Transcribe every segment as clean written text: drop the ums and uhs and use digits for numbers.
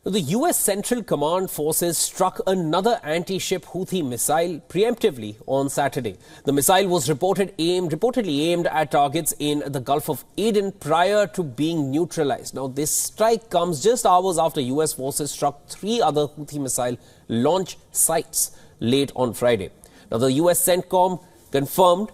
The U.S. Central Command forces struck another anti-ship Houthi missile preemptively on Saturday. The missile was reportedly aimed at targets in the Gulf of Aden prior to being neutralized. Now, this strike comes just hours after U.S. forces struck 3 other Houthi missile launch sites late on Friday. Now, the U.S. CENTCOM confirmed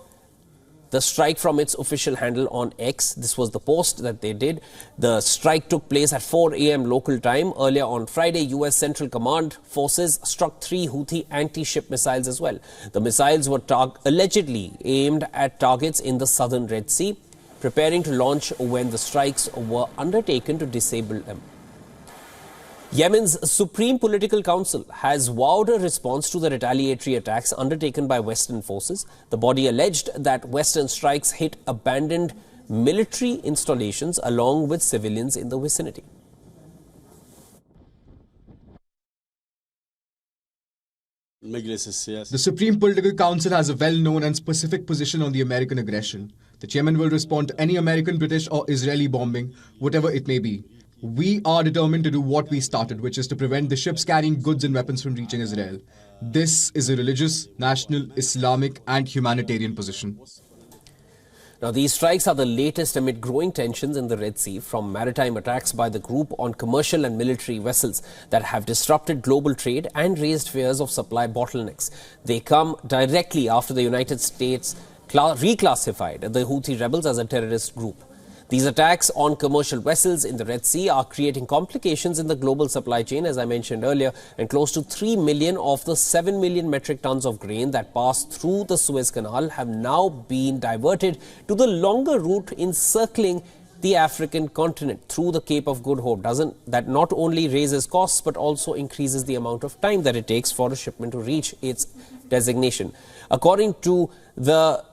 the strike from its official handle on X. This was the post that they did. The strike took place at 4 a.m. local time. Earlier on Friday, U.S. Central Command forces struck 3 Houthi anti-ship missiles as well. The missiles were allegedly aimed at targets in the southern Red Sea, preparing to launch when the strikes were undertaken to disable them. Yemen's Supreme Political Council has vowed a response to the retaliatory attacks undertaken by Western forces. The body alleged that Western strikes hit abandoned military installations along with civilians in the vicinity. The Supreme Political Council has a well-known and specific position on the American aggression, that Yemen will respond to any American, British or Israeli bombing, whatever it may be. We are determined to do what we started, which is to prevent the ships carrying goods and weapons from reaching Israel. This is a religious, national, Islamic and humanitarian position. Now, these strikes are the latest amid growing tensions in the Red Sea from maritime attacks by the group on commercial and military vessels that have disrupted global trade and raised fears of supply bottlenecks. They come directly after the United States reclassified the Houthi rebels as a terrorist group. These attacks on commercial vessels in the Red Sea are creating complications in the global supply chain, as I mentioned earlier, and close to 3 million of the 7 million metric tons of grain that pass through the Suez Canal have now been diverted to the longer route encircling the African continent through the Cape of Good Hope. That not only raises costs but also increases the amount of time that it takes for a shipment to reach its destination. According to the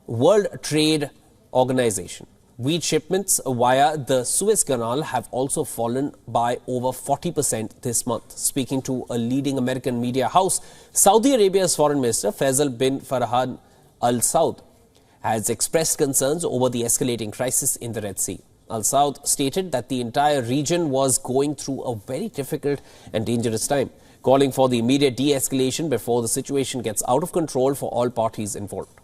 World Trade Organization, wheat shipments via the Suez Canal have also fallen by over 40% this month. Speaking to a leading American media house, Saudi Arabia's Foreign Minister Faisal bin Farhan Al Saud has expressed concerns over the escalating crisis in the Red Sea. Al Saud stated that the entire region was going through a very difficult and dangerous time, calling for the immediate de-escalation before the situation gets out of control for all parties involved.